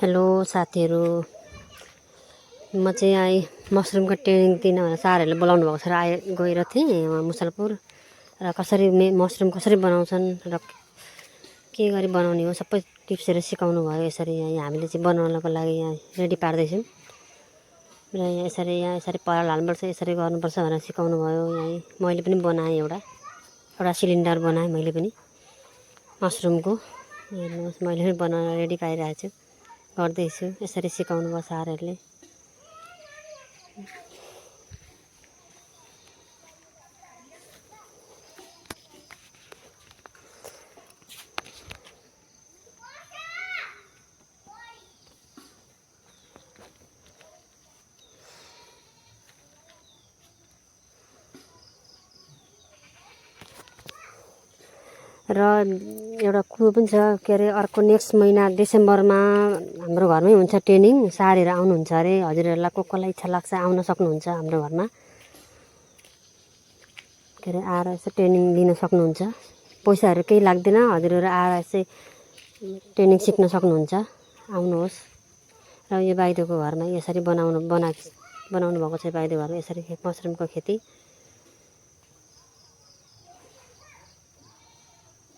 Hello साथीहरू, म चाहिँ मसरुमको ट्रेनिङ दिन भनेर सारहरूले बोलाउनु भएको छ र गएर थिएँ मुसलपुर र कसरी मसरुम कसरी बनाउँछन् र के गरी बनाउने हो सबै टिप्सहरू सिकाउनु भयो। यसरी यहाँ हामीले चाहिँ बनाउनको लागि यहाँ रेडी पार्दैछौँ र यहाँ यसरी पराल हाल्नुपर्छ, यसरी गर्नुपर्छ भनेर सिकाउनु भयो। यहाँ मैले पनि बनाएँ, एउटा सिलिन्डर बनाएँ मैले पनि मसरुमको। हेर्नुहोस्, मैले पनि बनाएर रेडी पारिरहेको छु, गर्दैछु। यसरी सिकाउनु भयो सारहरूले। र एउटा कुरो पनि छ, के अरे अर्को नेक्स्ट महिना डिसेम्बरमा हाम्रो घरमै हुन्छ ट्रेनिङ। सारहरू आउनुहुन्छ अरे। हजुरहरूलाई कसलाई इच्छा लाग्छ आउन सक्नुहुन्छ हाम्रो घरमा। के अरे आएर यसो ट्रेनिङ लिन सक्नुहुन्छ। पैसाहरू केही लाग्दैन। हजुरहरू आएर चाहिँ ट्रेनिङ सिक्न सक्नुहुन्छ। आउनुहोस्। र यो बाइदेउको घरमा यसरी बनाउनु भएको छ। बाइदेउ घरमा यसरी मसरुमको खेती